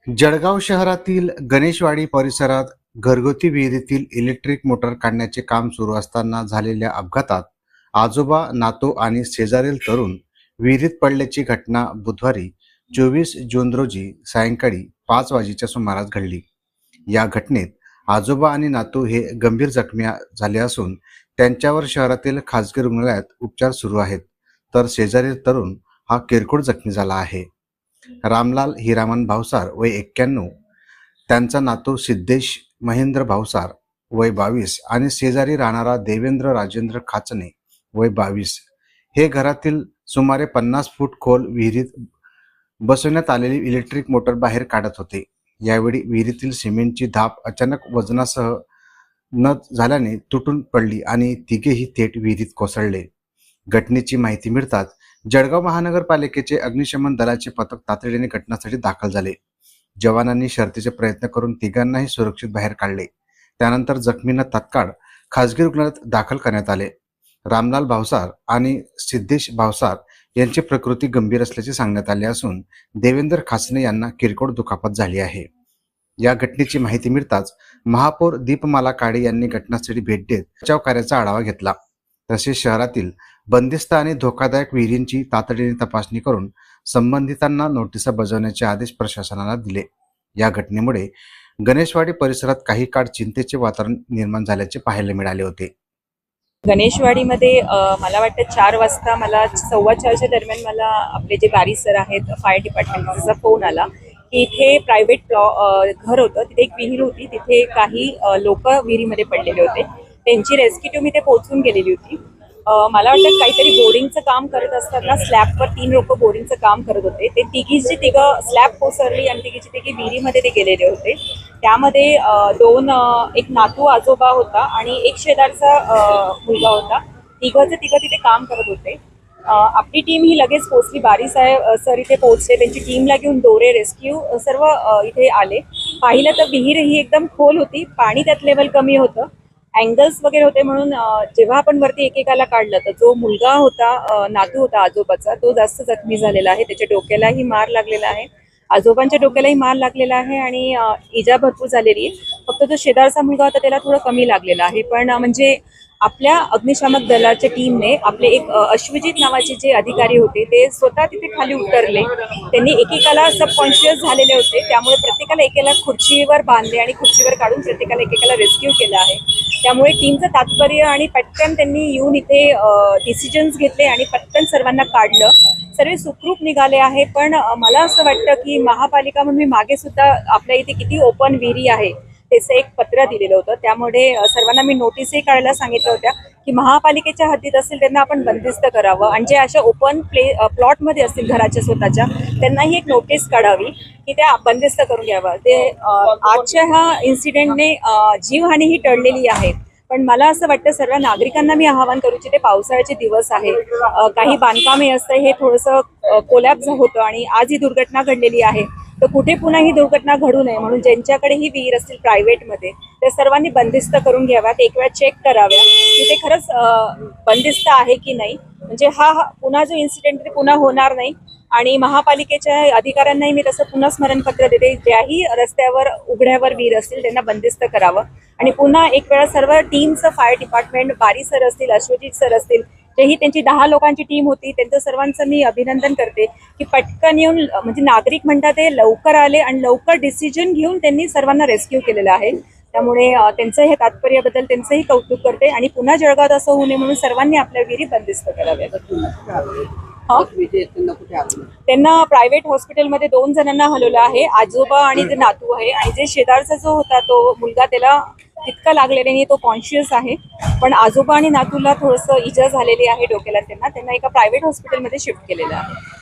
जळगाव शहरातील गणेशवाडी परिसरात घरगुती विहिरीतील इलेक्ट्रिक मोटर काढण्याचे काम सुरू असताना झालेल्या अपघातात आजोबा, नातू आणि शेजारील तरुण विहिरीत पडल्याची घटना बुधवारी 24 जून रोजी सायंकाळी 5 वाजेच्या सुमारास घडली. या घटनेत आजोबा आणि नातू हे गंभीर जखमी झाले असून त्यांच्यावर शहरातील खासगी रुग्णालयात उपचार सुरू आहेत, तर शेजारील तरुण हा किरकोळ जखमी झाला आहे. रामलाल हिरामन भावसार वय 91, त्यांचा नातू सिद्धेश महेंद्र भावसार वय 22 आणि शेजारी राहणारा देवेंद्र राजेंद्र खाचने वय 22 हे घरातील सुमारे 50 फूट खोल विहिरीत बसवण्यात आलेली इलेक्ट्रिक मोटर बाहेर काढत होते. यावेळी विहिरीतील सिमेंटची धाप अचानक वजनासह न झाल्याने तुटून पडली आणि तिघेही थेट विहिरीत कोसळले. घटनेची माहिती मिळताच जळगाव महानगरपालिकेचे अग्निशमन दलाचे पथक तातडीने घटनास्थळी दाखल झाले. जवानांनी शर्थीचे प्रयत्न करून तिघांनाही सुरक्षित बाहेर काढले. त्यानंतर जखमींना तात्काळ खासगी रुग्णालयात दाखल करण्यात आले. रामलाल भावसार आणि सिद्धेश भावसार यांची प्रकृती गंभीर असल्याचे सांगण्यात आले असून देवेंद्र खासने यांना किरकोळ दुखापत झाली आहे. या घटनेची माहिती मिळताच महापौर दीपमाला काळे यांनी घटनास्थळी भेट देत बचाव कार्याचा आढावा घेतला. तसेच शहरातील बंदिस्त आणि धोकादायक विहिरींची तातडीने तपासणी करून संबंधितांना नोटिसा बजावण्याचे आदेश प्रशासनाला दिले. या घटनेमुळे गणेशवाडी परिसरात काही काळ चिंतेचे वातावरण निर्माण झाल्याचे पाहायला मिळाले होते. गणेशवाडीमध्ये मला वाटतं 4 वाजता मला 4:15च्या दरम्यान मला आपले जे बारी सर आहेत फायर डिपार्टमेंटचा फोन आला की इथे प्रायव्हेट घर होतं, तिथे एक विहीर होती, तिथे काही लोक विहिरीमध्ये पडलेले होते. त्यांची रेस्क्यू मी ते पोहोचून गेलेली होती. मला वाटतं काहीतरी बोरिंगचं काम करत असताना स्लॅबवर 3 लोक बोरिंगचं काम करत होते. ते तिघीची तिघं स्लॅब कोसळली आणि तिघीची तिघी विहिरीमध्ये ते गेलेले होते. त्यामध्ये एक नातू आजोबा होता आणि एक शेजारचा मुलगा होता. तिघं तिथे काम करत होते. आपली टीम ही लगेच पोहोचली. बारी साहेब सर इथे पोहोचले. त्यांची टीमला घेऊन दोरे, रेस्क्यू सर्व इथे आले. पाहिलं तर विहीर ही एकदम खोल होती, पाणी त्यात लेवल कमी होतं, अँगल्स वगैरे होते. म्हणून जेव्हा आपण वरती एकेकाला काढलं तर जो मुलगा होता, नातू होता आजोबाचा, तो जास्त जखमी झालेला आहे. त्याच्या डोक्यालाही मार लागलेला आहे, आजोबांच्या डोक्यालाही मार लागलेला आहे आणि इजा भरपूर झालेली आहे. फक्त जो शेजारचा मुलगा होता त्याला थोडं कमी लागलेला आहे. पण म्हणजे आपल्या अग्निशामक दलाच्या टीमने आपले एक अश्वजित नावाचे जे अधिकारी होते ते स्वतः तिथे खाली उतरले. त्यांनी एकेकाला सबकॉन्शियस झालेले होते, त्यामुळे प्रत्येकाला एकेला खुर्चीवर बांधले आणि खुर्चीवर काढून प्रत्येकाला एकेकाला रेस्क्यू केलं आहे. त्यामुळे टीमचं तात्पर्य आणि पटकन त्यांनी येऊन इथे डिसिजन्स घेतले आणि पटकन सर्वांना काढलं. सर्व सुखरूप निघाले आहे. पण मला असं वाटतं की महापालिका म्हणून मी मागे सुद्धा आपल्या इथे किती ओपन विहिरी आहे त्याचं एक पत्र दिलेलं होतं. त्यामुळे सर्वांना मी नोटीसही काढायला सांगितलं होत्या की महापालिकेच्या हद्दीत असतील त्यांना आपण बंदिस्त करावं आणि जे अशा ओपन प्लॉटमध्ये असतील घराच्या स्वतःच्या त्यांनाही एक नोटीस काढावी की त्या बंदिस्त करून घ्यावं. ते आजच्या ह्या इन्सिडेंटने जीवहानीही टळलेली आहे. पण मला असं वाटतं सर्व नागरिकांना मी आवाहन करू इच्छिते, पावसाळ्याचे दिवस आहे, काही बांधकामे असतं, हे थोडंसं कोलॅप्स होतं आणि आज ही दुर्घटना घडलेली आहे. तर कुठे पुन्हा ही दुर्घटना घडू नये म्हणून ज्यांच्याकडेही विहीर असतील प्रायव्हेटमध्ये त्या सर्वांनी बंदिस्त करून घ्याव्यात. एक वेळा चेक कराव्या की ते खरंच बंदिस्त आहे की नाही, म्हणजे हा पुन्हा जो इन्सिडेंट पुन्हा होणार नाही. आणि महापालिकेच्या अधिकाऱ्यांनाही मी तसं पुन्हा स्मरणपत्र देते, ज्याही रस्त्यावर उघड्यावर विहीर असतील त्यांना बंदिस्त करावं. आणि पुन्हा एक वेळा सर्व टीमचं फायर डिपार्टमेंट, बारी सर असतील, अश्वजित सर असतील, जेही त्यांची 10 लोकांची टीम होती, त्यांचं सर्वांचं मी अभिनंदन करते की पटकन येऊन, म्हणजे नागरिक म्हणतात ते लवकर आले आणि लवकर डिसिजन घेऊन त्यांनी सर्वांना रेस्क्यू केलेलं आहे. त्यामुळे त्यांचं हे तात्पर्याबद्दल त्यांचंही कौतुक करते. आणि पुन्हा जळगावात असं होऊ नये म्हणून सर्वांनी आपल्या विहिरी बंदिस्त कराव्यात. त्यांना प्रायव्हेट हॉस्पिटलमध्ये 2 जणांना हलवलं आहे, आजोबा आणि जे नातू आहे. आणि जे शेजारचा जो होता तो मुलगा त्याला तितकं लागलेलं नाही, तो कॉन्शियस आहे. पण आजोबा आणि नातूला थोडंसं इजा झालेली आहे डोक्याला. त्यांना एका प्रायव्हेट हॉस्पिटलमध्ये शिफ्ट केलेलं आहे.